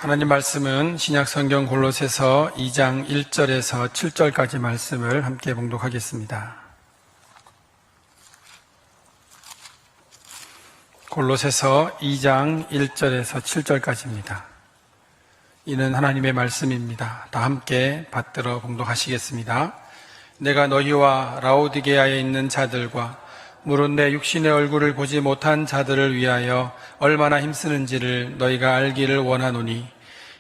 하나님 말씀은 신약성경 골로새서 2장 1절에서 7절까지 말씀을 함께 봉독하겠습니다. 골로새서 2장 1절에서 7절까지입니다. 이는 하나님의 말씀입니다. 다 함께 받들어 봉독하시겠습니다. 내가 너희와 라오디게아에 있는 자들과 물은 내 육신의 얼굴을 보지 못한 자들을 위하여 얼마나 힘쓰는지를 너희가 알기를 원하노니,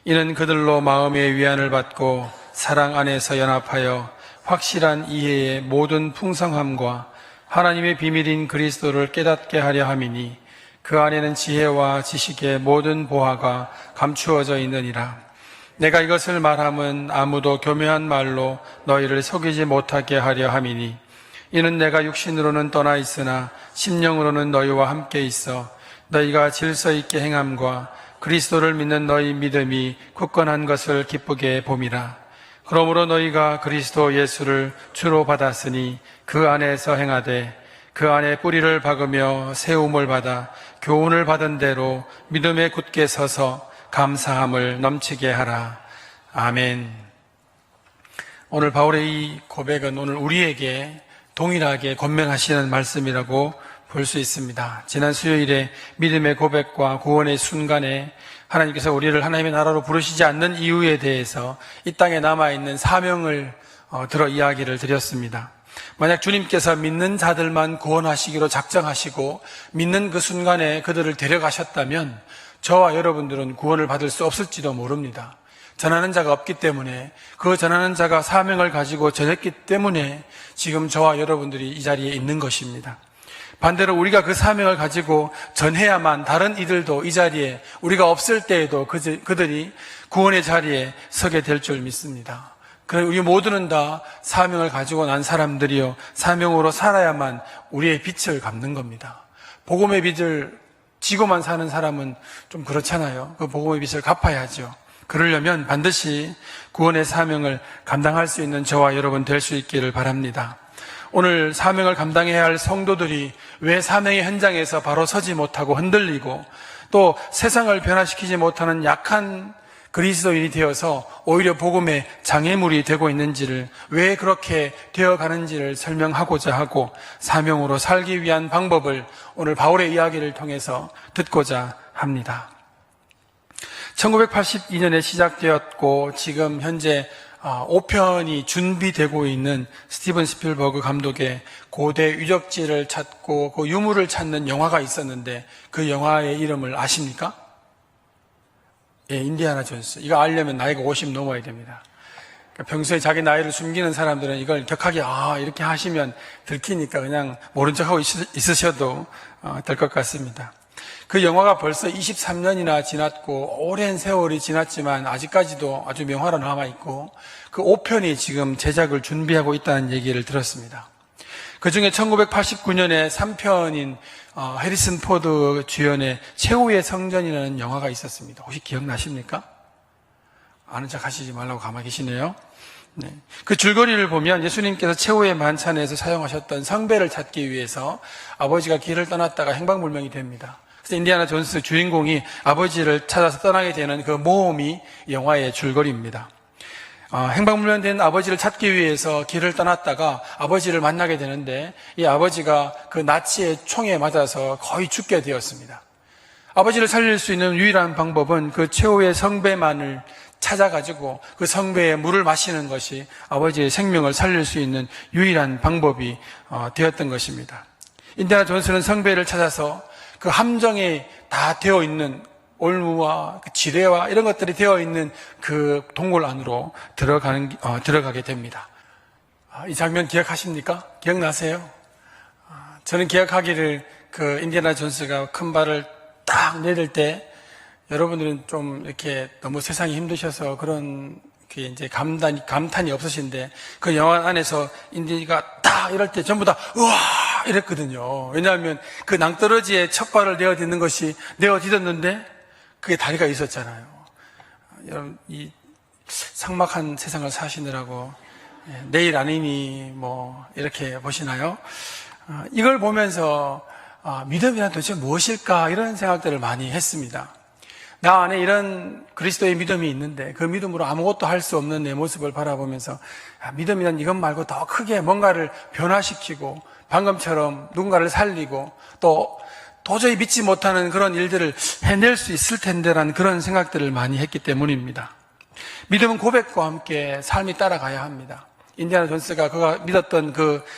이는 그들로 마음의 위안을 받고 사랑 안에서 연합하여 확실한 이해의 모든 풍성함과 하나님의 비밀인 그리스도를 깨닫게 하려 함이니, 그 안에는 지혜와 지식의 모든 보화가 감추어져 있느니라. 내가 이것을 말함은 아무도 교묘한 말로 너희를 속이지 못하게 하려 함이니, 이는 내가 육신으로는 떠나 있으나 심령으로는 너희와 함께 있어 너희가 질서 있게 행함과 그리스도를 믿는 너희 믿음이 굳건한 것을 기쁘게 봄이라. 그러므로 너희가 그리스도 예수를 주로 받았으니 그 안에서 행하되 그 안에 뿌리를 박으며 세움을 받아 교훈을 받은 대로 믿음에 굳게 서서 감사함을 넘치게 하라. 아멘. 오늘 바울의 이 고백은 오늘 우리에게 동일하게 권면하시는 말씀이라고 볼 수 있습니다. 지난 수요일에 믿음의 고백과 구원의 순간에 하나님께서 우리를 하나님의 나라로 부르시지 않는 이유에 대해서 이 땅에 남아있는 사명을 들어 이야기를 드렸습니다. 만약 주님께서 믿는 자들만 구원하시기로 작정하시고 믿는 그 순간에 그들을 데려가셨다면 저와 여러분들은 구원을 받을 수 없을지도 모릅니다. 전하는 자가 없기 때문에, 그 전하는 자가 사명을 가지고 전했기 때문에 지금 저와 여러분들이 이 자리에 있는 것입니다. 반대로 우리가 그 사명을 가지고 전해야만 다른 이들도 이 자리에, 우리가 없을 때에도 그들이 구원의 자리에 서게 될 줄 믿습니다. 그러나 우리 모두는 다 사명을 가지고 난 사람들이요, 사명으로 살아야만 우리의 빛을 갚는 겁니다. 복음의 빛을 지고만 사는 사람은 좀 그렇잖아요. 그 복음의 빛을 갚아야죠. 그러려면 반드시 구원의 사명을 감당할 수 있는 저와 여러분 될 수 있기를 바랍니다. 오늘 사명을 감당해야 할 성도들이 왜 사명의 현장에서 바로 서지 못하고 흔들리고 또 세상을 변화시키지 못하는 약한 그리스도인이 되어서 오히려 복음의 장애물이 되고 있는지를, 왜 그렇게 되어가는지를 설명하고자 하고 사명으로 살기 위한 방법을 오늘 바울의 이야기를 통해서 듣고자 합니다. 1982년에 시작되었고 지금 현재 5편이 준비되고 있는 스티븐 스필버그 감독의 고대 유적지를 찾고 그 유물을 찾는 영화가 있었는데, 그 영화의 이름을 아십니까? 예, 인디아나 존스. 이거 알려면 나이가 50 넘어야 됩니다. 그러니까 평소에 자기 나이를 숨기는 사람들은 이걸 격하게 이렇게 하시면 들키니까 그냥 모른 척하고 있으셔도 될 것 같습니다. 그 영화가 벌써 23년이나 지났고 오랜 세월이 지났지만 아직까지도 아주 명화로 남아있고 그 5편이 지금 제작을 준비하고 있다는 얘기를 들었습니다. 그 중에 1989년에 3편인 해리슨 포드 주연의 최후의 성전이라는 영화가 있었습니다. 혹시 기억나십니까? 아는 척 하시지 말라고 가만히 계시네요. 네. 그 줄거리를 보면 예수님께서 최후의 만찬에서 사용하셨던 성배를 찾기 위해서 아버지가 길을 떠났다가 행방불명이 됩니다. 그래서 인디아나 존스 주인공이 아버지를 찾아서 떠나게 되는 그 모험이 영화의 줄거리입니다. 행방불명된 아버지를 찾기 위해서 길을 떠났다가 아버지를 만나게 되는데, 이 아버지가 그 나치의 총에 맞아서 거의 죽게 되었습니다. 아버지를 살릴 수 있는 유일한 방법은 그 최후의 성배만을 찾아가지고 그 성배에 물을 마시는 것이 아버지의 생명을 살릴 수 있는 유일한 방법이 되었던 것입니다. 인디아나 존스는 성배를 찾아서 그 함정에 다 되어 있는 올무와 지뢰와 이런 것들이 되어 있는 그 동굴 안으로 들어가게 됩니다. 이 장면 기억하십니까? 기억나세요? 저는 기억하기를 그 인디아나 존스가 큰 발을 딱 내릴 때, 여러분들은 좀 이렇게 너무 세상이 힘드셔서 그런 그 이제 감탄이 없으신데, 그 영화 안에서 인디가 딱 이럴 때 전부 다 우와 이랬거든요. 왜냐하면 그 낭떠러지에 첫 발을 내어딛었는데 그게 다리가 있었잖아요. 여러분, 이 삭막한 세상을 사시느라고 내일 아니니 뭐 이렇게 보시나요? 이걸 보면서 믿음이란 도대체 무엇일까 이런 생각들을 많이 했습니다. 나 안에 이런 그리스도의 믿음이 있는데 그 믿음으로 아무것도 할 수 없는 내 모습을 바라보면서 믿음이란 이것 말고 더 크게 뭔가를 변화시키고 방금처럼 누군가를 살리고 또 도저히 믿지 못하는 그런 일들을 해낼 수 있을 텐데라는 그런 생각들을 많이 했기 때문입니다. 믿음은 고백과 함께 삶이 따라가야 합니다. 인디아나 존스가 그가 믿었던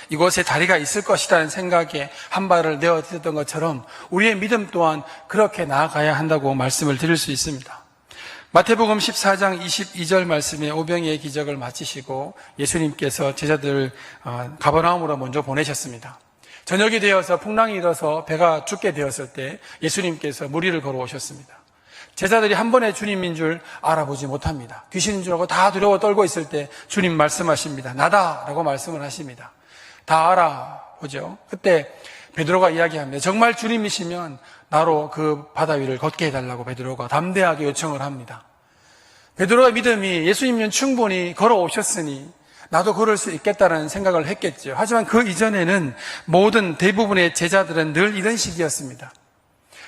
이곳에 자리가 있을 것이라는 생각에 한 발을 내어디뎠던 것처럼 우리의 믿음 또한 그렇게 나아가야 한다고 말씀을 드릴 수 있습니다. 마태복음 14장 22절 말씀에 오병이의 기적을 마치시고 예수님께서 제자들을 가버나움으로 먼저 보내셨습니다. 저녁이 되어서 풍랑이 일어서 배가 죽게 되었을 때 예수님께서 무리를 걸어오셨습니다. 제자들이 한 번에 주님인 줄 알아보지 못합니다. 귀신인 줄 알고 다 두려워 떨고 있을 때 주님 말씀하십니다. 나다라고 말씀을 하십니다. 다 알아보죠. 그때 베드로가 이야기합니다. 정말 주님이시면 나로 그 바다 위를 걷게 해달라고 베드로가 담대하게 요청을 합니다. 베드로의 믿음이 예수님은 충분히 걸어오셨으니 나도 걸을 수 있겠다는 생각을 했겠죠. 하지만 그 이전에는 대부분의 제자들은 늘 이런 식이었습니다.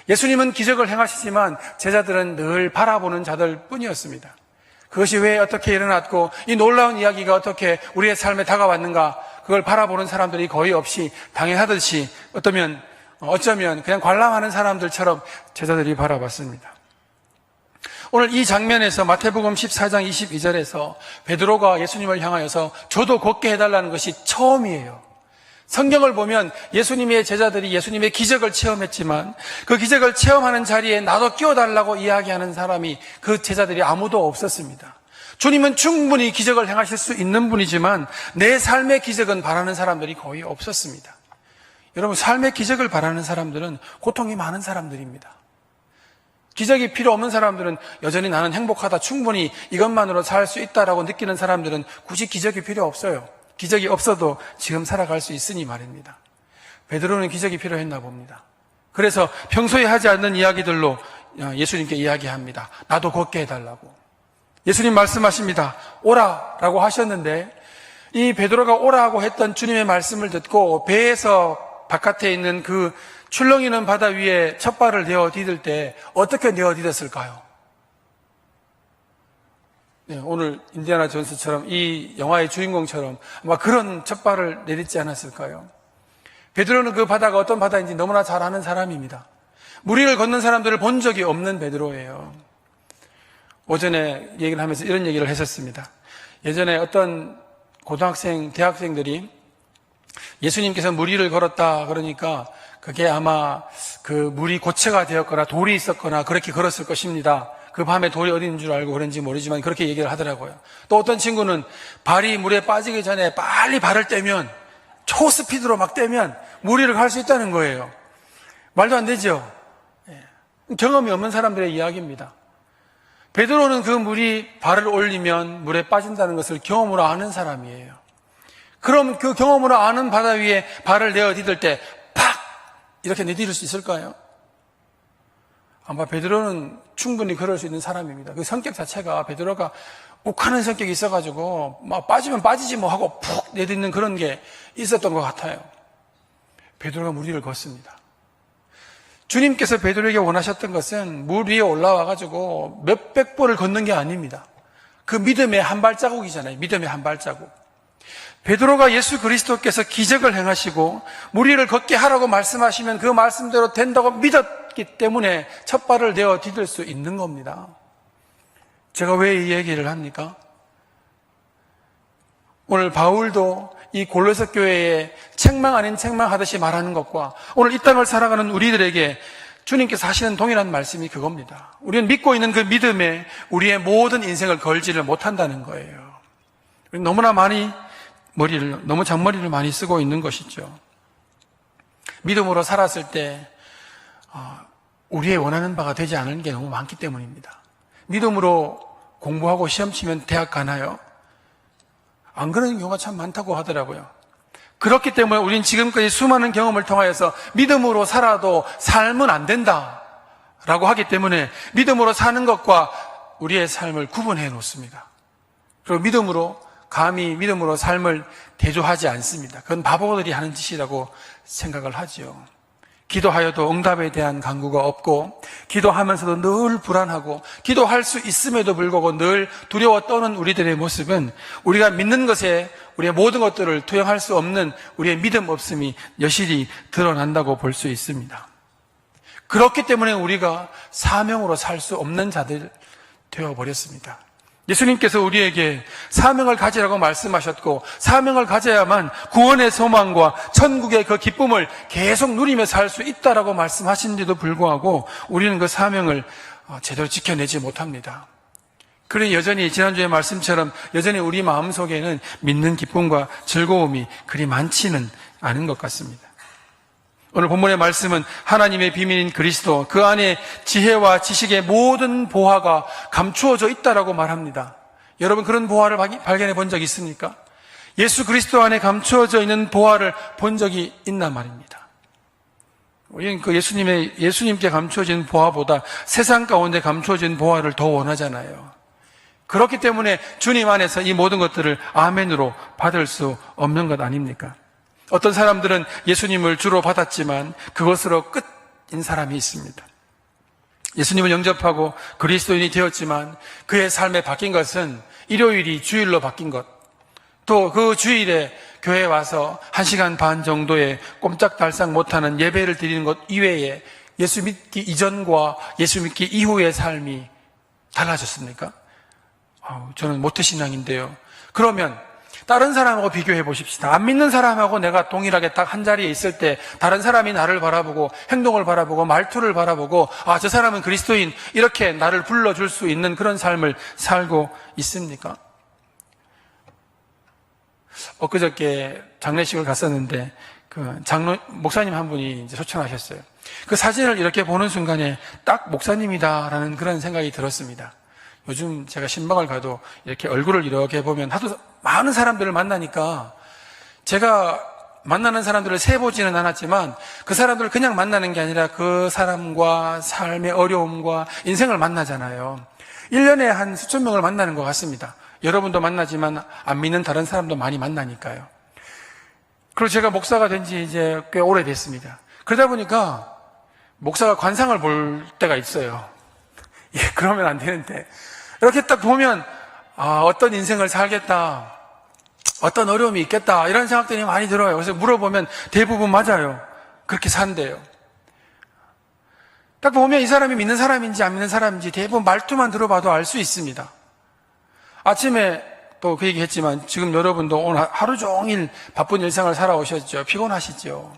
예수님은 기적을 행하시지만 제자들은 늘 바라보는 자들 뿐이었습니다. 그것이 왜 어떻게 일어났고 이 놀라운 이야기가 어떻게 우리의 삶에 다가왔는가, 그걸 바라보는 사람들이 거의 없이 당연하듯이 어쩌면 그냥 관람하는 사람들처럼 제자들이 바라봤습니다. 오늘 이 장면에서 마태복음 14장 22절에서 베드로가 예수님을 향하여서 저도 걷게 해달라는 것이 처음이에요. 성경을 보면 예수님의 제자들이 예수님의 기적을 체험했지만 그 기적을 체험하는 자리에 나도 끼워달라고 이야기하는 사람이 그 제자들이 아무도 없었습니다. 주님은 충분히 기적을 행하실 수 있는 분이지만 내 삶의 기적은 바라는 사람들이 거의 없었습니다. 여러분, 삶의 기적을 바라는 사람들은 고통이 많은 사람들입니다. 기적이 필요 없는 사람들은 여전히 나는 행복하다, 충분히 이것만으로 살 수 있다라고 느끼는 사람들은 굳이 기적이 필요 없어요. 기적이 없어도 지금 살아갈 수 있으니 말입니다. 베드로는 기적이 필요했나 봅니다. 그래서 평소에 하지 않는 이야기들로 예수님께 이야기합니다. 나도 걷게 해달라고. 예수님 말씀하십니다. 오라라고 하셨는데 이 베드로가 오라고 했던 주님의 말씀을 듣고 배에서 바깥에 있는 그 출렁이는 바다 위에 첫 발을 내어 디딜 때 어떻게 내어 디뎠을까요? 네, 오늘 인디아나 존스처럼 이 영화의 주인공처럼 아마 그런 첫 발을 내딛지 않았을까요? 베드로는 그 바다가 어떤 바다인지 너무나 잘 아는 사람입니다. 무리를 걷는 사람들을 본 적이 없는 베드로예요. 오전에 얘기를 하면서 이런 얘기를 했었습니다. 예전에 어떤 고등학생, 대학생들이 예수님께서 무리를 걸었다 그러니까 그게 아마 그 물이 고체가 되었거나 돌이 있었거나 그렇게 걸었을 것입니다. 그 밤에 돌이 어디 있는 줄 알고 그런지 모르지만 그렇게 얘기를 하더라고요. 또 어떤 친구는 발이 물에 빠지기 전에 빨리 발을 떼면, 초스피드로 막 떼면 무리를 갈 수 있다는 거예요. 말도 안 되죠. 경험이 없는 사람들의 이야기입니다. 베드로는 그 물이 발을 올리면 물에 빠진다는 것을 경험으로 아는 사람이에요. 그럼 그 경험으로 아는 바다 위에 발을 내어 디딜 때 팍! 이렇게 내디딜 수 있을까요? 아마 베드로는 충분히 그럴 수 있는 사람입니다. 그 성격 자체가, 베드로가 욱하는 성격이 있어가지고 막 빠지면 빠지지 뭐 하고 푹 내딛는 그런 게 있었던 것 같아요. 베드로가 물 위를 걷습니다. 주님께서 베드로에게 원하셨던 것은 물 위에 올라와가지고 몇백 보를 걷는 게 아닙니다. 그 믿음의 한 발자국이잖아요. 믿음의 한 발자국. 베드로가 예수 그리스도께서 기적을 행하시고 물 위를 걷게 하라고 말씀하시면 그 말씀대로 된다고 믿었기 때문에 첫 발을 내어 디딜 수 있는 겁니다. 제가 왜 이 얘기를 합니까? 오늘 바울도 이 골로새 교회에 책망 아닌 책망하듯이 말하는 것과 오늘 이 땅을 살아가는 우리들에게 주님께서 하시는 동일한 말씀이 그겁니다. 우리는 믿고 있는 그 믿음에 우리의 모든 인생을 걸지를 못한다는 거예요. 우리는 너무나 너무 잔머리를 많이 쓰고 있는 것이죠. 믿음으로 살았을 때 우리의 원하는 바가 되지 않은 게 너무 많기 때문입니다. 믿음으로 공부하고 시험 치면 대학 가나요? 안 그러는 경우가 참 많다고 하더라고요. 그렇기 때문에 우리는 지금까지 수많은 경험을 통하여서 믿음으로 살아도 삶은 안 된다라고 하기 때문에 믿음으로 사는 것과 우리의 삶을 구분해 놓습니다. 그리고 감히 믿음으로 삶을 대조하지 않습니다. 그건 바보들이 하는 짓이라고 생각을 하죠. 기도하여도 응답에 대한 간구가 없고, 기도하면서도 늘 불안하고, 기도할 수 있음에도 불구하고 늘 두려워 떠는 우리들의 모습은 우리가 믿는 것에 우리의 모든 것들을 투영할 수 없는 우리의 믿음 없음이 여실히 드러난다고 볼 수 있습니다. 그렇기 때문에 우리가 사명으로 살 수 없는 자들 되어버렸습니다. 예수님께서 우리에게 사명을 가지라고 말씀하셨고, 사명을 가져야만 구원의 소망과 천국의 그 기쁨을 계속 누리며 살 수 있다라고 말씀하신데도 불구하고 우리는 그 사명을 제대로 지켜내지 못합니다. 그래 여전히 지난주의 말씀처럼 여전히 우리 마음속에는 믿는 기쁨과 즐거움이 그리 많지는 않은 것 같습니다. 오늘 본문의 말씀은 하나님의 비밀인 그리스도, 그 안에 지혜와 지식의 모든 보화가 감추어져 있다라고 말합니다. 여러분 그런 보화를 발견해 본 적이 있습니까? 예수 그리스도 안에 감추어져 있는 보화를 본 적이 있단 말입니다. 우리는 그 예수님께 감추어진 보화보다 세상 가운데 감추어진 보화를 더 원하잖아요. 그렇기 때문에 주님 안에서 이 모든 것들을 아멘으로 받을 수 없는 것 아닙니까? 어떤 사람들은 예수님을 주로 받았지만 그것으로 끝인 사람이 있습니다. 예수님을 영접하고 그리스도인이 되었지만 그의 삶에 바뀐 것은 일요일이 주일로 바뀐 것, 또 그 주일에 교회에 와서 1시간 반 정도의 꼼짝달싹 못하는 예배를 드리는 것 이외에 예수 믿기 이전과 예수 믿기 이후의 삶이 달라졌습니까? 저는 모태신앙인데요. 그러면 다른 사람하고 비교해 보십시다. 안 믿는 사람하고 내가 동일하게 딱 한 자리에 있을 때 다른 사람이 나를 바라보고 행동을 바라보고 말투를 바라보고 저 사람은 그리스도인, 이렇게 나를 불러줄 수 있는 그런 삶을 살고 있습니까? 엊그저께 장례식을 갔었는데 목사님 한 분이 이제 초청하셨어요. 그 사진을 이렇게 보는 순간에 딱 목사님이다라는 그런 생각이 들었습니다. 요즘 제가 신방을 가도 이렇게 얼굴을 이렇게 보면 하도 많은 사람들을 만나니까 제가 만나는 사람들을 세보지는 않았지만 그 사람들을 그냥 만나는 게 아니라 그 사람과 삶의 어려움과 인생을 만나잖아요. 1년에 한 수천 명을 만나는 것 같습니다. 여러분도 만나지만 안 믿는 다른 사람도 많이 만나니까요. 그리고 제가 목사가 된 지 이제 꽤 오래됐습니다. 그러다 보니까 목사가 관상을 볼 때가 있어요. 그러면 안 되는데 이렇게 딱 보면 어떤 인생을 살겠다, 어떤 어려움이 있겠다, 이런 생각들이 많이 들어요. 그래서 물어보면 대부분 맞아요. 그렇게 산대요. 딱 보면 이 사람이 믿는 사람인지 안 믿는 사람인지 대부분 말투만 들어봐도 알 수 있습니다. 아침에 또 그 얘기 했지만 지금 여러분도 오늘 하루 종일 바쁜 일상을 살아오셨죠. 피곤하시죠.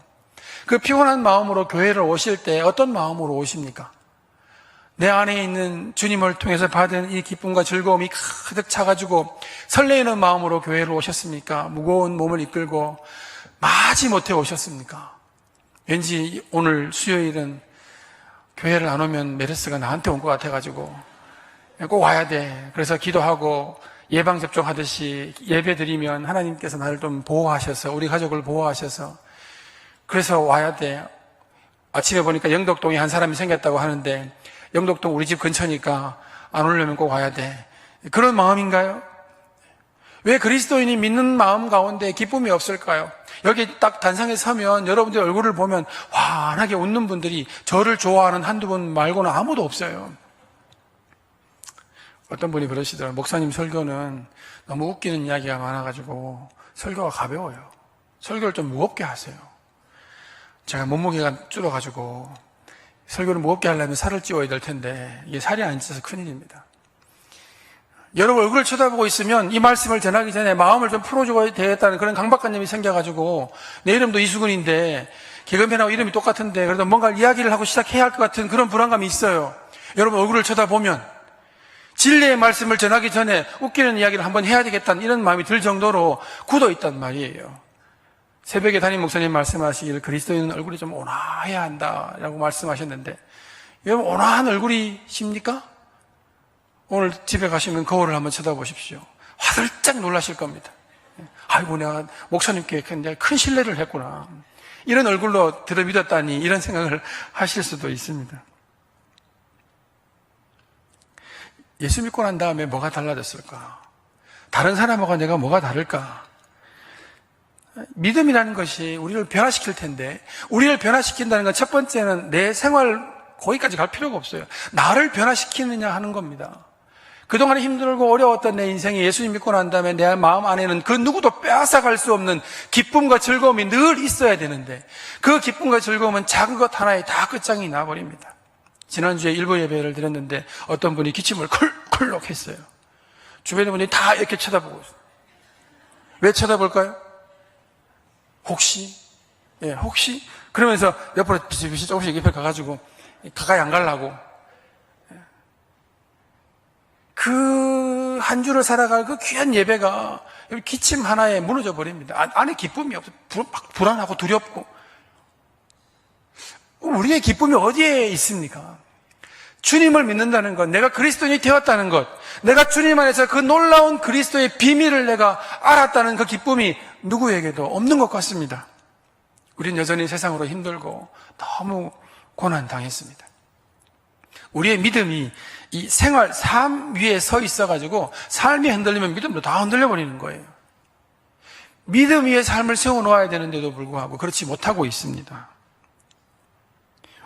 그 피곤한 마음으로 교회를 오실 때 어떤 마음으로 오십니까? 내 안에 있는 주님을 통해서 받은 이 기쁨과 즐거움이 가득 차가지고 설레이는 마음으로 교회를 오셨습니까? 무거운 몸을 이끌고 마지 못해 오셨습니까? 왠지 오늘 수요일은 교회를 안 오면 메르스가 나한테 온 것 같아가지고 꼭 와야 돼. 그래서 기도하고 예방접종 하듯이 예배 드리면 하나님께서 나를 좀 보호하셔서, 우리 가족을 보호하셔서 그래서 와야 돼. 아침에 보니까 영덕동에 한 사람이 생겼다고 하는데 영덕동 우리 집 근처니까 안 오려면 꼭 와야 돼. 그런 마음인가요? 왜 그리스도인이 믿는 마음 가운데 기쁨이 없을까요? 여기 딱 단상에 서면 여러분들 얼굴을 보면 환하게 웃는 분들이 저를 좋아하는 한두 분 말고는 아무도 없어요. 어떤 분이 그러시더라고요. 목사님 설교는 너무 웃기는 이야기가 많아가지고 설교가 가벼워요. 설교를 좀 무겁게 하세요. 제가 몸무게가 줄어가지고 설교를 무겁게 하려면 살을 찌워야 될 텐데 이게 살이 안 쪄서 큰일입니다. 여러분 얼굴을 쳐다보고 있으면 이 말씀을 전하기 전에 마음을 좀 풀어줘야 되겠다는 그런 강박관념이 생겨가지고 내 이름도 이수근인데 개그맨하고 이름이 똑같은데 그래도 뭔가 이야기를 하고 시작해야 할 것 같은 그런 불안감이 있어요. 여러분 얼굴을 쳐다보면 진리의 말씀을 전하기 전에 웃기는 이야기를 한번 해야 되겠다는 이런 마음이 들 정도로 굳어 있단 말이에요. 새벽에 담임 목사님 말씀하시길 그리스도인은 얼굴이 좀 온화해야 한다라고 말씀하셨는데 여러분 온화한 얼굴이십니까? 오늘 집에 가시면 거울을 한번 쳐다보십시오. 화들짝 놀라실 겁니다. 아이고 내가 목사님께 굉장히 큰 신뢰를 했구나. 이런 얼굴로 들어믿었다니 이런 생각을 하실 수도 있습니다. 예수 믿고 난 다음에 뭐가 달라졌을까? 다른 사람하고 내가 뭐가 다를까? 믿음이라는 것이 우리를 변화시킬 텐데, 우리를 변화시킨다는 건 첫 번째는 내 생활 거기까지 갈 필요가 없어요. 나를 변화시키느냐 하는 겁니다. 그동안 힘들고 어려웠던 내 인생에 예수님 믿고 난 다음에 내 마음 안에는 그 누구도 빼앗아갈 수 없는 기쁨과 즐거움이 늘 있어야 되는데, 그 기쁨과 즐거움은 작은 것 하나에 다 끝장이 나버립니다. 지난주에 일부 예배를 드렸는데 어떤 분이 기침을 콜콜록 했어요. 주변의 분이 다 이렇게 쳐다보고 있어요. 왜 쳐다볼까요? 혹시? 예, 혹시? 그러면서 옆으로 비실비실 조금씩 옆에 가가지고 가까이 안 가려고. 그 한 주를 살아갈 그 귀한 예배가 기침 하나에 무너져 버립니다. 안에 기쁨이 없어. 불안하고 두렵고. 우리의 기쁨이 어디에 있습니까? 주님을 믿는다는 것, 내가 그리스도인이 되었다는 것, 내가 주님 안에서 그 놀라운 그리스도의 비밀을 내가 알았다는 그 기쁨이 누구에게도 없는 것 같습니다. 우린 여전히 세상으로 힘들고 너무 고난당했습니다. 우리의 믿음이 이 생활, 삶 위에 서 있어가지고 삶이 흔들리면 믿음도 다 흔들려버리는 거예요. 믿음 위에 삶을 세워놓아야 되는데도 불구하고 그렇지 못하고 있습니다.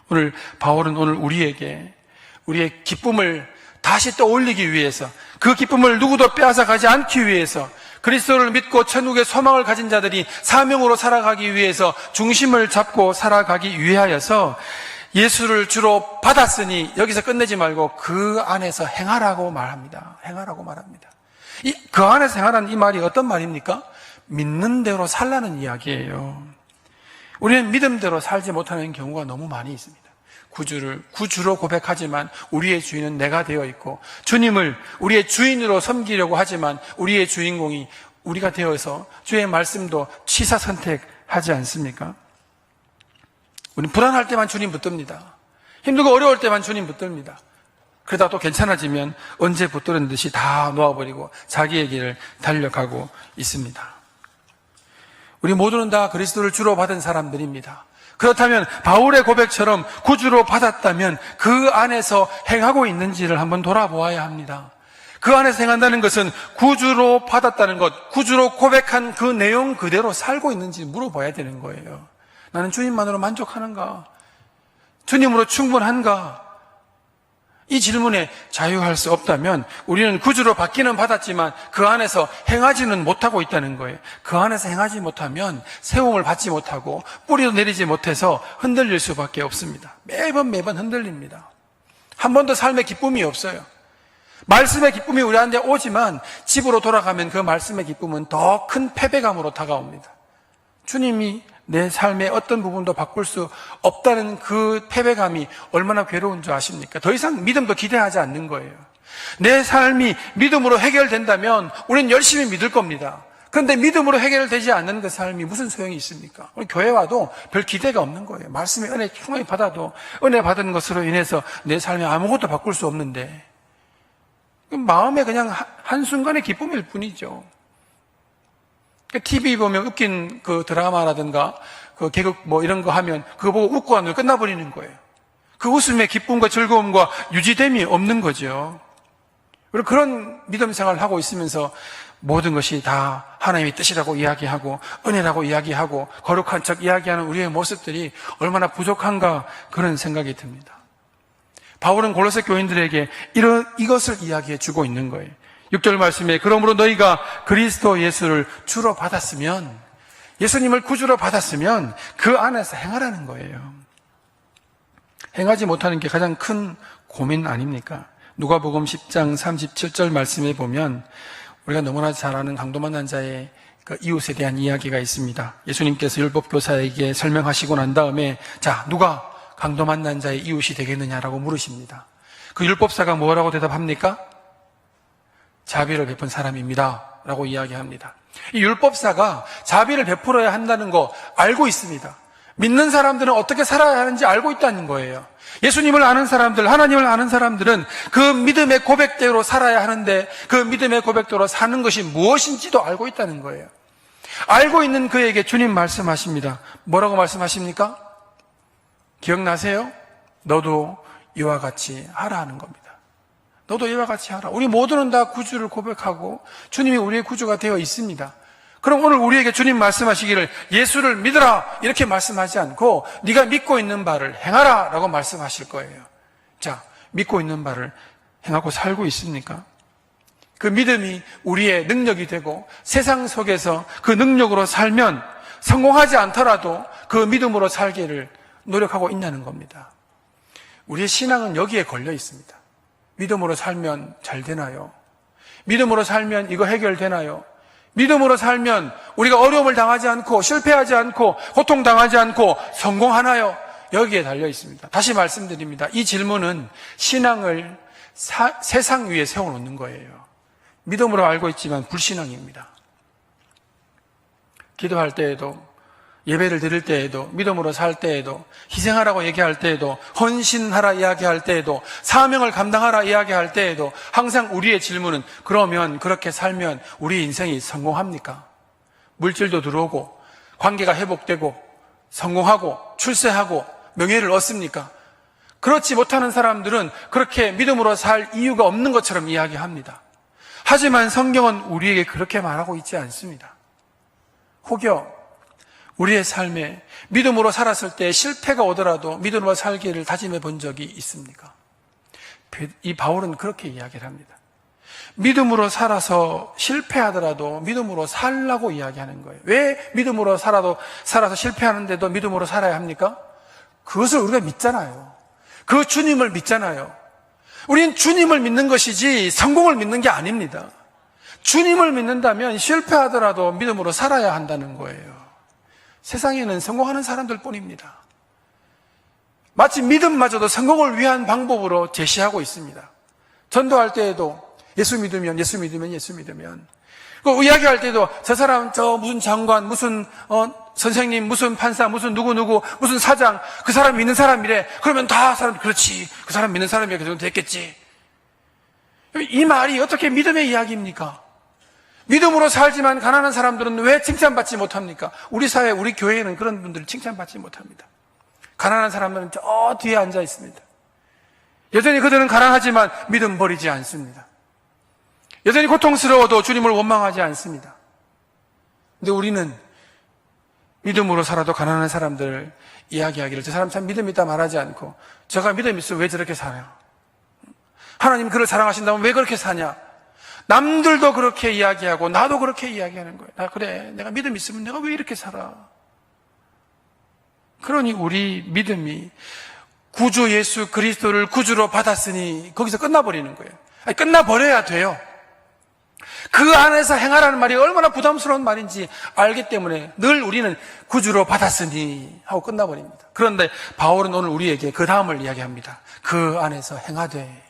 오늘 바울은 오늘 우리에게 우리의 기쁨을 다시 떠올리기 위해서, 그 기쁨을 누구도 빼앗아가지 않기 위해서, 그리스도를 믿고 천국의 소망을 가진 자들이 사명으로 살아가기 위해서 중심을 잡고 살아가기 위하여서 예수를 주로 받았으니 여기서 끝내지 말고 그 안에서 행하라고 말합니다. 행하라고 말합니다. 그 안에서 행하라는 이 말이 어떤 말입니까? 믿는 대로 살라는 이야기예요. 우리는 믿음대로 살지 못하는 경우가 너무 많이 있습니다. 구주로 고백하지만 우리의 주인은 내가 되어 있고, 주님을 우리의 주인으로 섬기려고 하지만 우리의 주인공이 우리가 되어서 주의 말씀도 취사 선택하지 않습니까? 우리는 불안할 때만 주님 붙듭니다. 힘들고 어려울 때만 주님 붙듭니다. 그러다 또 괜찮아지면 언제 붙드는 듯이 다 놓아버리고 자기의 길을 달려가고 있습니다. 우리 모두는 다 그리스도를 주로 받은 사람들입니다. 그렇다면 바울의 고백처럼 구주로 받았다면 그 안에서 행하고 있는지를 한번 돌아보아야 합니다. 그 안에서 행한다는 것은 구주로 받았다는 것, 구주로 고백한 그 내용 그대로 살고 있는지 물어봐야 되는 거예요. 나는 주님만으로 만족하는가? 주님으로 충분한가? 이 질문에 자유할 수 없다면 우리는 구주로 받기는 받았지만 그 안에서 행하지는 못하고 있다는 거예요. 그 안에서 행하지 못하면 세움을 받지 못하고 뿌리도 내리지 못해서 흔들릴 수밖에 없습니다. 매번 흔들립니다. 한 번도 삶의 기쁨이 없어요. 말씀의 기쁨이 우리한테 오지만 집으로 돌아가면 그 말씀의 기쁨은 더 큰 패배감으로 다가옵니다. 주님이 내 삶의 어떤 부분도 바꿀 수 없다는 그 패배감이 얼마나 괴로운 줄 아십니까? 더 이상 믿음도 기대하지 않는 거예요. 내 삶이 믿음으로 해결된다면 우리는 열심히 믿을 겁니다. 그런데 믿음으로 해결되지 않는 그 삶이 무슨 소용이 있습니까? 우리 교회 와도 별 기대가 없는 거예요. 말씀의 은혜 충만히 받아도 은혜 받은 것으로 인해서 내 삶에 아무것도 바꿀 수 없는데 마음에 그냥 한순간의 기쁨일 뿐이죠. TV 보면 웃긴 그 드라마라든가 그 개그 뭐 이런 거 하면 그거 보고 웃고 하면 끝나버리는 거예요. 그 웃음의 기쁨과 즐거움과 유지됨이 없는 거죠. 그리고 그런 믿음 생활을 하고 있으면서 모든 것이 다 하나님의 뜻이라고 이야기하고 은혜라고 이야기하고 거룩한 척 이야기하는 우리의 모습들이 얼마나 부족한가 그런 생각이 듭니다. 바울은 골로새 교인들에게 이것을 이야기해 주고 있는 거예요. 6절 말씀에 그러므로 너희가 그리스도 예수를 주로 받았으면, 예수님을 구주로 받았으면 그 안에서 행하라는 거예요. 행하지 못하는 게 가장 큰 고민 아닙니까? 누가복음 10장 37절 말씀에 보면 우리가 너무나 잘 아는 강도 만난 자의 그 이웃에 대한 이야기가 있습니다. 예수님께서 율법교사에게 설명하시고 난 다음에 자, 누가 강도 만난 자의 이웃이 되겠느냐라고 물으십니다. 그 율법사가 뭐라고 대답합니까? 자비를 베푼 사람입니다 라고 이야기합니다. 이 율법사가 자비를 베풀어야 한다는 거 알고 있습니다. 믿는 사람들은 어떻게 살아야 하는지 알고 있다는 거예요. 예수님을 아는 사람들, 하나님을 아는 사람들은 그 믿음의 고백대로 살아야 하는데 그 믿음의 고백대로 사는 것이 무엇인지도 알고 있다는 거예요. 알고 있는 그에게 주님 말씀하십니다. 뭐라고 말씀하십니까? 기억나세요? 너도 이와 같이 하라 하는 겁니다. 너도 이와 같이 하라. 우리 모두는 다 구주를 고백하고 주님이 우리의 구주가 되어 있습니다. 그럼 오늘 우리에게 주님 말씀하시기를 예수를 믿으라 이렇게 말씀하지 않고 네가 믿고 있는 바를 행하라 라고 말씀하실 거예요. 자, 믿고 있는 바를 행하고 살고 있습니까? 그 믿음이 우리의 능력이 되고 세상 속에서 그 능력으로 살면 성공하지 않더라도 그 믿음으로 살기를 노력하고 있냐는 겁니다. 우리의 신앙은 여기에 걸려 있습니다. 믿음으로 살면 잘 되나요? 믿음으로 살면 이거 해결되나요? 믿음으로 살면 우리가 어려움을 당하지 않고 실패하지 않고 고통당하지 않고 성공하나요? 여기에 달려 있습니다. 다시 말씀드립니다. 이 질문은 신앙을 세상 위에 세워놓는 거예요. 믿음으로 알고 있지만 불신앙입니다. 기도할 때에도, 예배를 드릴 때에도, 믿음으로 살 때에도, 희생하라고 얘기할 때에도, 헌신하라 이야기할 때에도, 사명을 감당하라 이야기할 때에도 항상 우리의 질문은 그러면 그렇게 살면 우리 인생이 성공합니까? 물질도 들어오고 관계가 회복되고 성공하고 출세하고 명예를 얻습니까? 그렇지 못하는 사람들은 그렇게 믿음으로 살 이유가 없는 것처럼 이야기합니다. 하지만 성경은 우리에게 그렇게 말하고 있지 않습니다. 혹여 우리의 삶에 믿음으로 살았을 때 실패가 오더라도 믿음으로 살기를 다짐해 본 적이 있습니까? 이 바울은 그렇게 이야기를 합니다. 믿음으로 살아서 실패하더라도 믿음으로 살라고 이야기하는 거예요. 왜 믿음으로 살아서 실패하는데도 믿음으로 살아야 합니까? 그것을 우리가 믿잖아요. 그 주님을 믿잖아요. 우리는 주님을 믿는 것이지 성공을 믿는 게 아닙니다. 주님을 믿는다면 실패하더라도 믿음으로 살아야 한다는 거예요. 세상에는 성공하는 사람들 뿐입니다. 마치 믿음마저도 성공을 위한 방법으로 제시하고 있습니다. 전도할 때에도 예수 믿으면 그 이야기할 때도 저 사람 저 무슨 장관 무슨 선생님 무슨 판사 무슨 누구 무슨 사장 그 사람 믿는 사람이래. 그러면 다 사람 그렇지 그 사람 믿는 사람이야 그래도 됐겠지. 이 말이 어떻게 믿음의 이야기입니까? 믿음으로 살지만 가난한 사람들은 왜 칭찬받지 못합니까? 우리 사회, 우리 교회에는 그런 분들 칭찬받지 못합니다. 가난한 사람들은 저 뒤에 앉아 있습니다. 여전히 그들은 가난하지만 믿음 버리지 않습니다. 여전히 고통스러워도 주님을 원망하지 않습니다. 근데 우리는 믿음으로 살아도 가난한 사람들을 이야기하기를 저 사람 참 믿음 있다 말하지 않고 저가 믿음 있으면 왜 저렇게 사냐? 하나님 그를 사랑하신다면 왜 그렇게 사냐? 남들도 그렇게 이야기하고 나도 그렇게 이야기하는 거예요. 그래 내가 믿음 있으면 내가 왜 이렇게 살아? 그러니 우리 믿음이 구주 예수 그리스도를 구주로 받았으니 거기서 끝나버리는 거예요. 아니, 끝나버려야 돼요. 그 안에서 행하라는 말이 얼마나 부담스러운 말인지 알기 때문에 늘 우리는 구주로 받았으니 하고 끝나버립니다. 그런데 바울은 오늘 우리에게 그 다음을 이야기합니다. 그 안에서 행하되.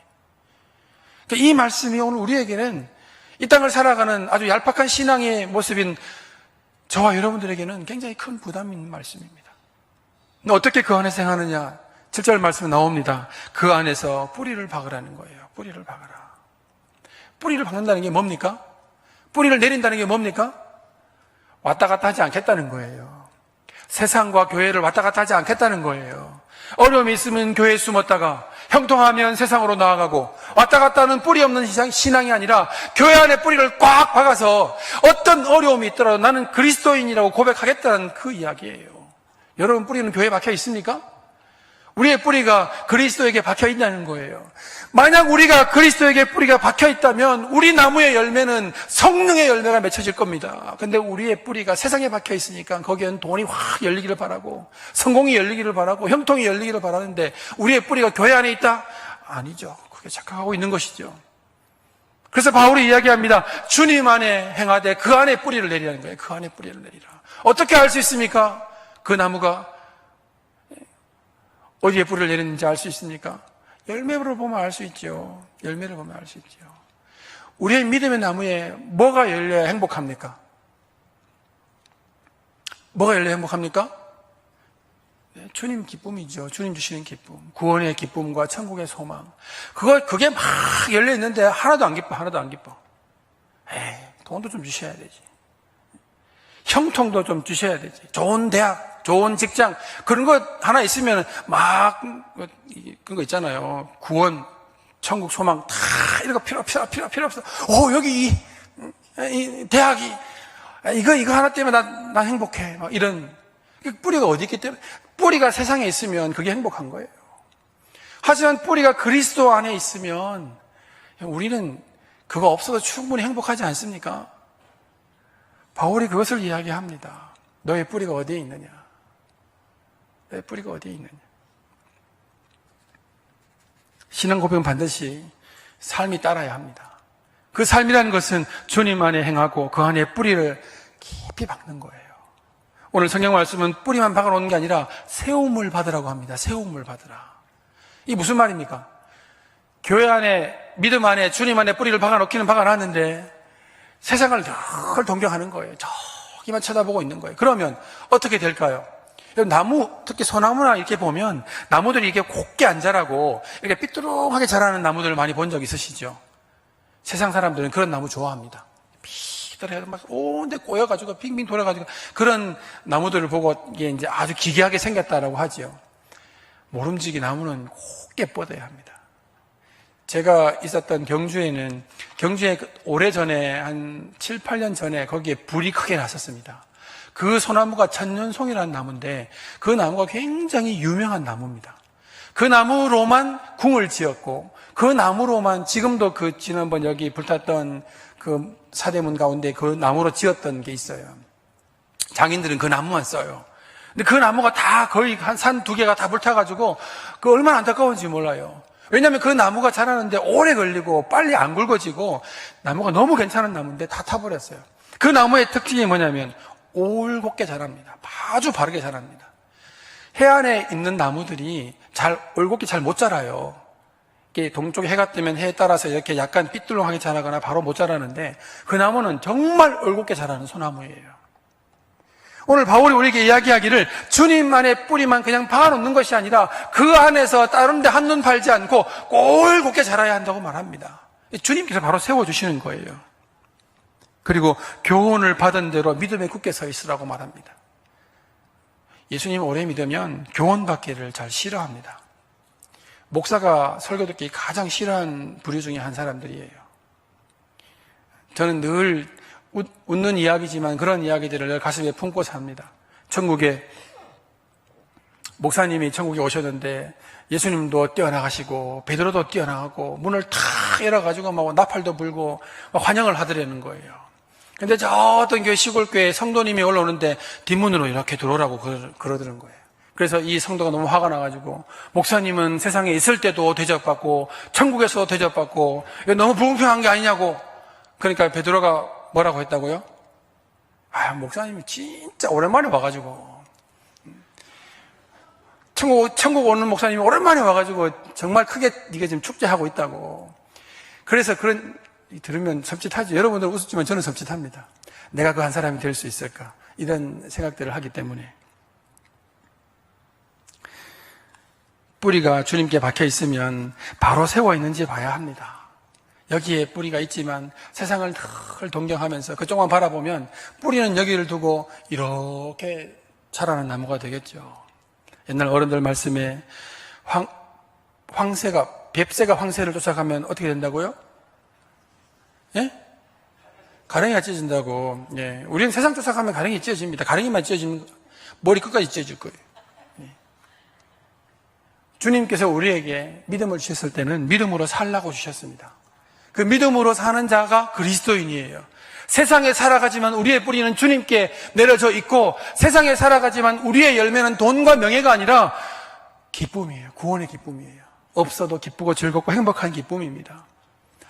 이 말씀이 오늘 우리에게는 이 땅을 살아가는 아주 얄팍한 신앙의 모습인 저와 여러분들에게는 굉장히 큰 부담인 말씀입니다. 어떻게 그 안에서 행하느냐? 7절 말씀에 나옵니다. 그 안에서 뿌리를 박으라는 거예요. 뿌리를 박아라. 뿌리를 박는다는 게 뭡니까? 뿌리를 내린다는 게 뭡니까? 왔다 갔다 하지 않겠다는 거예요. 세상과 교회를 왔다 갔다 하지 않겠다는 거예요. 어려움이 있으면 교회에 숨었다가 형통하면 세상으로 나아가고 왔다 갔다 하는 뿌리 없는 신앙이 아니라 교회 안에 뿌리를 꽉 박아서 어떤 어려움이 있더라도 나는 그리스도인이라고 고백하겠다는 그 이야기예요. 여러분 뿌리는 교회에 박혀 있습니까? 우리의 뿌리가 그리스도에게 박혀 있다는 거예요. 만약 우리가 그리스도에게 뿌리가 박혀 있다면 우리 나무의 열매는 성령의 열매가 맺혀질 겁니다. 근데 우리의 뿌리가 세상에 박혀 있으니까 거기에는 돈이 확 열리기를 바라고 성공이 열리기를 바라고 형통이 열리기를 바라는데 우리의 뿌리가 교회 안에 있다? 아니죠. 그게 착각하고 있는 것이죠. 그래서 바울이 이야기합니다. 주님 안에 행하되 그 안에 뿌리를 내리라는 거예요. 그 안에 뿌리를 내리라. 어떻게 알 수 있습니까? 그 나무가 어디에 뿌리를 내리는지 알 수 있습니까? 열매를 보면 알 수 있죠. 열매를 보면 알 수 있죠. 우리의 믿음의 나무에 뭐가 열려야 행복합니까? 뭐가 열려야 행복합니까? 네, 주님 기쁨이죠. 주님 주시는 기쁨. 구원의 기쁨과 천국의 소망. 그게 막 열려 있는데 하나도 안 기뻐. 에이, 돈도 좀 주셔야 되지. 형통도 좀 주셔야 되지. 좋은 대학, 좋은 직장, 그런 거 하나 있으면 막, 그런 거 있잖아요. 구원, 천국, 소망, 다 이런 거 필요 없어. 여기 이 대학이 이거 하나 때문에 난 행복해. 막 이런. 뿌리가 어디 있기 때문에. 뿌리가 세상에 있으면 그게 행복한 거예요. 하지만 뿌리가 그리스도 안에 있으면 우리는 그거 없어도 충분히 행복하지 않습니까? 바울이 그것을 이야기합니다. 너의 뿌리가 어디에 있느냐? 너의 뿌리가 어디에 있느냐? 신앙 고백은 반드시 삶이 따라야 합니다. 그 삶이라는 것은 주님 안에 행하고 그 안에 뿌리를 깊이 박는 거예요. 오늘 성경 말씀은 뿌리만 박아놓는 게 아니라 세움을 받으라고 합니다. 세움을 받으라. 이게 무슨 말입니까? 교회 안에, 믿음 안에, 주님 안에 뿌리를 박아놓기는 박아놨는데 세상을 늘 동경하는 거예요. 저기만 쳐다보고 있는 거예요. 그러면 어떻게 될까요? 나무, 특히 소나무나 이렇게 보면 나무들이 이렇게 곱게 안 자라고 이렇게 삐뚤하게 자라는 나무들을 많이 본 적 있으시죠? 세상 사람들은 그런 나무 좋아합니다. 삐뚤하게 막 온데 꼬여가지고 빙빙 돌아가지고 그런 나무들을 보고 이게 이제 아주 기괴하게 생겼다라고 하지요. 모름지기 나무는 곱게 뻗어야 합니다. 제가 있었던 경주에 오래전에 한 7, 8년 전에 거기에 불이 크게 났었습니다. 그 소나무가 천년송이라는 나무인데 그 나무가 굉장히 유명한 나무입니다. 그 나무로만 궁을 지었고 그 나무로만 지금도 그 지난번 여기 불탔던 그 사대문 가운데 그 나무로 지었던 게 있어요. 장인들은 그 나무만 써요. 근데 그 나무가 다 거의 한 산 2개가 다 불타가지고 그 얼마나 안타까운지 몰라요. 왜냐하면 그 나무가 자라는데 오래 걸리고 빨리 안 굵어지고 나무가 너무 괜찮은 나무인데 다 타버렸어요. 그 나무의 특징이 뭐냐면 올곧게 자랍니다. 아주 바르게 자랍니다. 해안에 있는 나무들이 올곧게 잘 못 자라요. 이게 동쪽에 해가 뜨면 해에 따라서 이렇게 약간 삐뚤렁하게 자라거나 바로 못 자라는데 그 나무는 정말 올곧게 자라는 소나무예요. 오늘 바울이 우리에게 이야기하기를 주님만의 뿌리만 그냥 박아놓는 것이 아니라 그 안에서 다른 데 한눈 팔지 않고 꼴곱게 자라야 한다고 말합니다. 주님께서 바로 세워주시는 거예요. 그리고 교훈을 받은 대로 믿음에 굳게 서 있으라고 말합니다. 예수님 오래 믿으면 교훈 받기를 잘 싫어합니다. 목사가 설교 듣기 가장 싫어하는 부류 중에 한 사람들이에요. 저는 늘 웃는 이야기지만 그런 이야기들을 늘 가슴에 품고 삽니다. 천국에 목사님이 천국에 오셨는데 예수님도 뛰어나가시고 베드로도 뛰어나가고 문을 탁 열어가지고 막 나팔도 불고 막 환영을 하더라는 거예요. 근데 저 어떤 교회 시골교회 성도님이 올라오는데 뒷문으로 이렇게 들어오라고 그러더는 거예요. 그래서 이 성도가 너무 화가 나가지고 목사님은 세상에 있을 때도 대접받고 천국에서도 대접받고 이거 너무 불공평한 게 아니냐고. 그러니까 베드로가 뭐라고 했다고요? 목사님이 진짜 오랜만에 와가지고 천국 오는 목사님이 오랜만에 와가지고 정말 크게 네가 지금 축제하고 있다고. 그래서 그런 들으면 섬찟하죠. 여러분들 웃었지만 저는 섬찟합니다. 내가 그 한 사람이 될 수 있을까? 이런 생각들을 하기 때문에. 뿌리가 주님께 박혀 있으면 바로 세워 있는지 봐야 합니다. 여기에 뿌리가 있지만 세상을 늘 동경하면서 그쪽만 바라보면 뿌리는 여기를 두고 이렇게 자라는 나무가 되겠죠. 옛날 어른들 말씀에 뱁새가 황새를 쫓아가면 어떻게 된다고요? 예? 가랭이가 찢어진다고. 예. 우리는 세상 쫓아가면 가랭이 찢어집니다. 가랭이만 찢어지면 머리 끝까지 찢어질 거예요. 예. 주님께서 우리에게 믿음을 주셨을 때는 믿음으로 살라고 주셨습니다. 그 믿음으로 사는 자가 그리스도인이에요. 세상에 살아가지만 우리의 뿌리는 주님께 내려져 있고 세상에 살아가지만 우리의 열매는 돈과 명예가 아니라 기쁨이에요. 구원의 기쁨이에요. 없어도 기쁘고 즐겁고 행복한 기쁨입니다.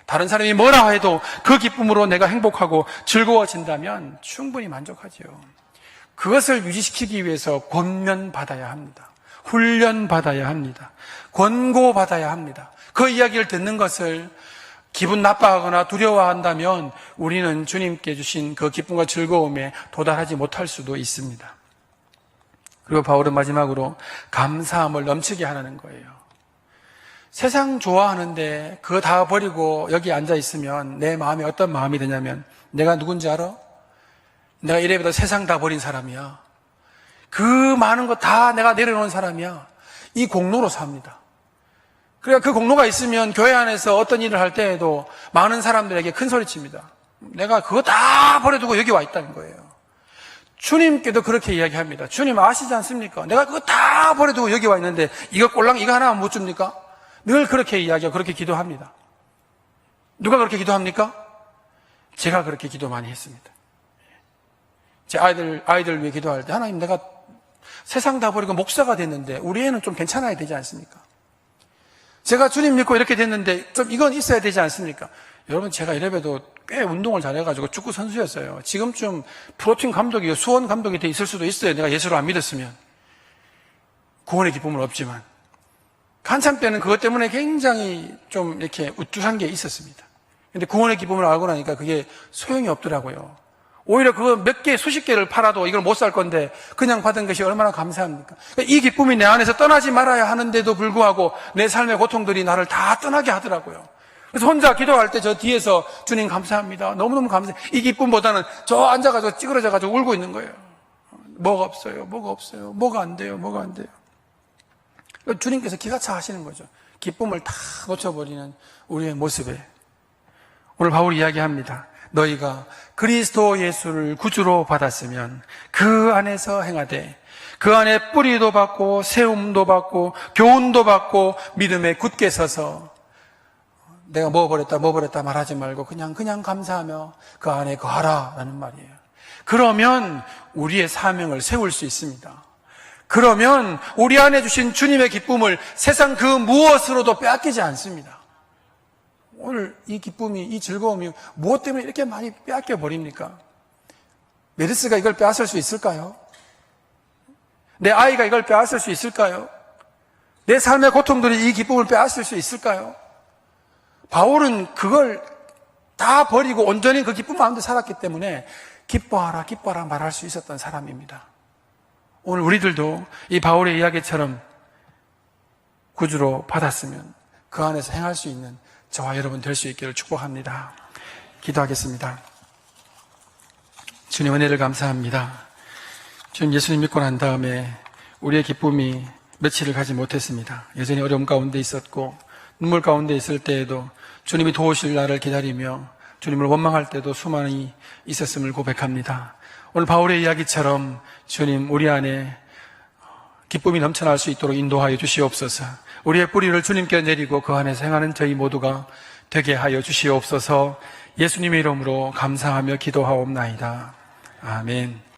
다른 사람이 뭐라 해도 그 기쁨으로 내가 행복하고 즐거워진다면 충분히 만족하죠. 그것을 유지시키기 위해서 권면받아야 합니다. 훈련받아야 합니다. 권고받아야 합니다. 그 이야기를 듣는 것을 기분 나빠하거나 두려워한다면 우리는 주님께 주신 그 기쁨과 즐거움에 도달하지 못할 수도 있습니다. 그리고 바울은 마지막으로 감사함을 넘치게 하라는 거예요. 세상 좋아하는데 그거 다 버리고 여기 앉아 있으면 내 마음이 어떤 마음이 되냐면 내가 누군지 알아? 내가 이래보다 세상 다 버린 사람이야. 그 많은 거 다 내가 내려놓은 사람이야. 이 공로로 삽니다. 그러니까 그 공로가 있으면 교회 안에서 어떤 일을 할 때에도 많은 사람들에게 큰 소리 칩니다. 내가 그거 다 버려두고 여기 와 있다는 거예요. 주님께도 그렇게 이야기합니다. 주님 아시지 않습니까? 내가 그거 다 버려두고 여기 와 있는데 이거 꼴랑 이거 하나만 못 줍니까? 늘 그렇게 이야기하고 그렇게 기도합니다. 누가 그렇게 기도합니까? 제가 그렇게 기도 많이 했습니다. 제 아이들 위해 기도할 때 하나님 내가 세상 다 버리고 목사가 됐는데 우리 애는 좀 괜찮아야 되지 않습니까? 제가 주님 믿고 이렇게 됐는데 좀 이건 있어야 되지 않습니까? 여러분 제가 이래봬도 꽤 운동을 잘해가지고 축구 선수였어요. 지금쯤 프로팀 감독이 수원 감독이 돼 있을 수도 있어요. 내가 예수를 안 믿었으면. 구원의 기쁨은 없지만 한참 때는 그것 때문에 굉장히 좀 이렇게 우쭐한 게 있었습니다. 근데 구원의 기쁨을 알고 나니까 그게 소용이 없더라고요. 오히려 그거 몇 개, 수십 개를 팔아도 이걸 못 살 건데 그냥 받은 것이 얼마나 감사합니까? 이 기쁨이 내 안에서 떠나지 말아야 하는데도 불구하고 내 삶의 고통들이 나를 다 떠나게 하더라고요. 그래서 혼자 기도할 때 저 뒤에서 주님 감사합니다. 너무너무 감사해요. 이 기쁨보다는 저 앉아가지고 찌그러져가지고 울고 있는 거예요. 뭐가 없어요. 뭐가 없어요. 뭐가 안 돼요. 뭐가 안 돼요. 주님께서 기가 차 하시는 거죠. 기쁨을 다 놓쳐버리는 우리의 모습에. 오늘 바울이 이야기합니다. 너희가 그리스도 예수를 구주로 받았으면 그 안에서 행하되 그 안에 뿌리도 받고 세움도 받고 교훈도 받고 믿음에 굳게 서서 내가 뭐 버렸다 말하지 말고 그냥 감사하며 그 안에 거하라 라는 말이에요. 그러면 우리의 사명을 세울 수 있습니다. 그러면 우리 안에 주신 주님의 기쁨을 세상 그 무엇으로도 빼앗기지 않습니다. 오늘 이 기쁨이, 이 즐거움이 무엇 때문에 이렇게 많이 빼앗겨 버립니까? 메르스가 이걸 빼앗을 수 있을까요? 내 아이가 이걸 빼앗을 수 있을까요? 내 삶의 고통들이 이 기쁨을 빼앗을 수 있을까요? 바울은 그걸 다 버리고 온전히 그 기쁨 가운데 살았기 때문에 기뻐하라 말할 수 있었던 사람입니다. 오늘 우리들도 이 바울의 이야기처럼 구주로 받았으면 그 안에서 행할 수 있는 저와 여러분 될 수 있기를 축복합니다. 기도하겠습니다. 주님 은혜를 감사합니다. 주님 예수님 믿고 난 다음에 우리의 기쁨이 며칠을 가지 못했습니다. 여전히 어려움 가운데 있었고 눈물 가운데 있을 때에도 주님이 도우실 날을 기다리며 주님을 원망할 때도 수많이 있었음을 고백합니다. 오늘 바울의 이야기처럼 주님 우리 안에 기쁨이 넘쳐날 수 있도록 인도하여 주시옵소서. 우리의 뿌리를 주님께 내리고 그 안에서 행하는 저희 모두가 되게 하여 주시옵소서. 예수님의 이름으로 감사하며 기도하옵나이다. 아멘.